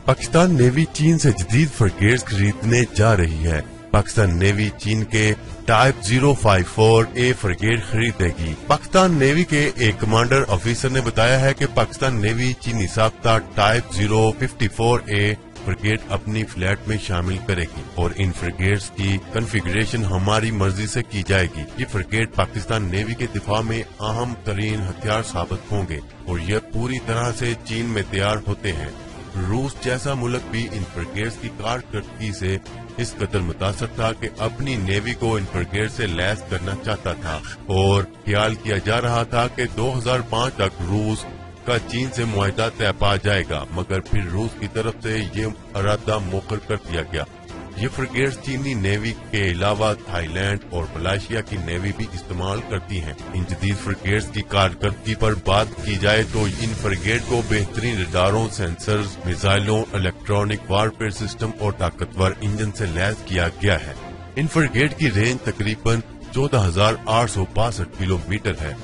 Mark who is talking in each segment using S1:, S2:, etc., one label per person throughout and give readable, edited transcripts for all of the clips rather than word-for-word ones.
S1: Pakistan navy चीन से जदीद फ्रिगेट्स खरीदने जा रही है। पाकिस्तान नेवी चीन के टाइप 054A फ्रिगेट खरीदेगी। पाकिस्तान नेवी के एक कमांडर ऑफिसर ने बताया है कि पाकिस्तान नेवी चीनी साख्ता टाइप 054A फ्रिगेट अपनी फ्लैट में शामिल करेगी और इन फ्रिगेट्स की कॉन्फ़िगरेशन हमारी मर्जी से की जाएगी। ये फ्रिगेट पाकिस्तान नेवी के दिफा में अहम तरीन हथियार साबित होंगे और ये पूरी तरह से चीन में तैयार होते हैं। रूस जैसा मुल्क भी इन फ्रिगेट्स की कारकर्दगी से इस कदर मुतासर था कि अपनी नेवी को इन फ्रिगेट से लैस करना चाहता था और ख्याल किया जा रहा था कि 2005 तक रूस का चीन से मुआहदा तय पा जाएगा, मगर फिर रूस की तरफ से ये इरादा मुकर कर दिया गया। ये फ्रिगेट्स चीनी नेवी के अलावा थाईलैंड और मलेशिया की नेवी भी इस्तेमाल करती हैं। इन जदीद फ्रिगेट्स की कारकर्दगी पर बात की जाए तो इन फ्रिगेट को बेहतरीन रडारों, सेंसर्स, मिसाइलों, इलेक्ट्रॉनिक वारफेयर सिस्टम और ताकतवर इंजन से लैस किया गया है। इन फ्रिगेट की रेंज तकरीबन 14,862 किलोमीटर है,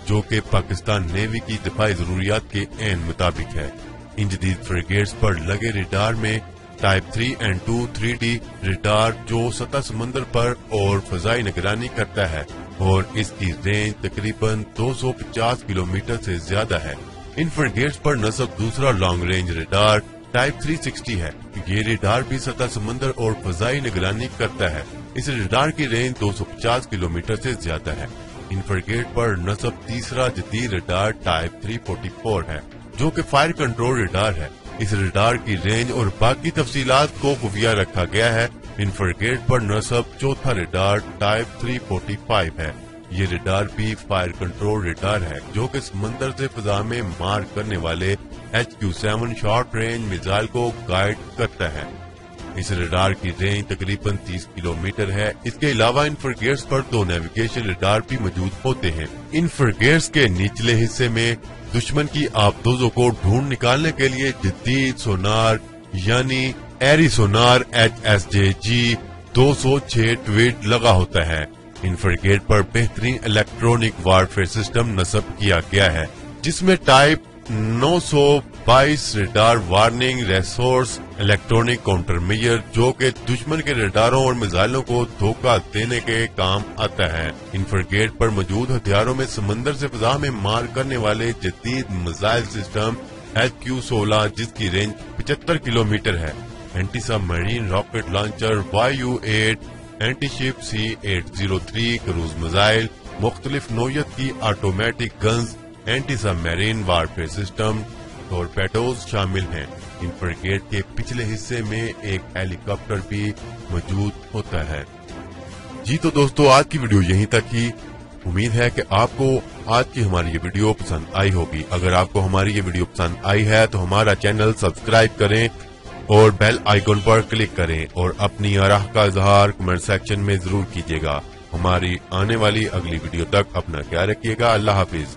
S1: जो कि पाकिस्तान नेवी की दिफाई जरूरियात के ऐन मुताबिक है। इन जदीद फ्रिगेट्स पर लगे रडार में टाइप 3 और 2 3D रडार जो सतह समंदर पर और फजाई निगरानी करता है और इसकी रेंज तकरीबन 250 किलोमीटर से ज्यादा है। इन फ्रिगेट्स पर नस्ब दूसरा लॉन्ग रेंज रडार टाइप 360 है। ये रडार भी सतह समंदर और फजाई निगरानी करता है। इस रडार की रेंज 250 किलोमीटर से ज्यादा है। इन फ्रिगेट पर नस्ब तीसरा जदीद रडार टाइप 344 है, जो कि फायर कंट्रोल रडार है। इस रडार की रेंज और बाकी तफसीलात को खुफिया रखा गया है। इन फ्रिगेट पर नस्ब चौथा रडार टाइप 345 है। ये रडार भी फायर कंट्रोल रडार है, जो कि समंदर से फजा में मार करने वाले HQ-7 शॉर्ट रेंज मिसाइल को गाइड करता है। इस रडार की रेंज तकरीबन 30 किलोमीटर है। इसके अलावा इन फ्रिगेट्स पर 2 नेविगेशन रडार भी मौजूद होते हैं। इन फ्रिगेट्स के निचले हिस्से में दुश्मन की आबदोजों को ढूंढ निकालने के लिए जदीद सोनार यानी एरी सोनार HSJG 206 ट्वीट लगा होता है। इन फ्रिगेट पर बेहतरीन इलेक्ट्रॉनिक वारफेयर सिस्टम नस्ब किया गया है, जिसमें type 922 radar warning resource electronic counter measure, जो कि दुश्मन के रडारों और मिसाइलों को धोखा देने के काम आता है। इन फ्रिगेट पर मौजूद हथियारों में समंदर से फजा में मार करने वाले जदीद मिसाइल सिस्टम HQ-16 जिसकी रेंज 75 किलोमीटर है, anti submarine rocket launcher YU-8, anti ship C-803 cruise missile, मुख्तलिफ नौयत की automatic guns, anti submarine warfare system, torpedoes शामिल हैं। इन फ्रिगेट के पिछले हिस्से में एक हेलीकॉप्टर भी मौजूद होता है। जी तो दोस्तों, आज की वीडियो यहीं तक ही। उम्मीद है कि आपको आज की हमारी ये वीडियो पसंद आई होगी। अगर आपको हमारी ये वीडियो पसंद आई है तो हमारा चैनल सब्सक्राइब करें और बेल आइकन पर क्लिक करें और अपनी आराह का इजहार कमेंट सेक्शन में जरूर कीजिएगा। हमारी आने वाली अगली वीडियो तक अपना ख्याल रखिएगा। अल्लाह हाफिज।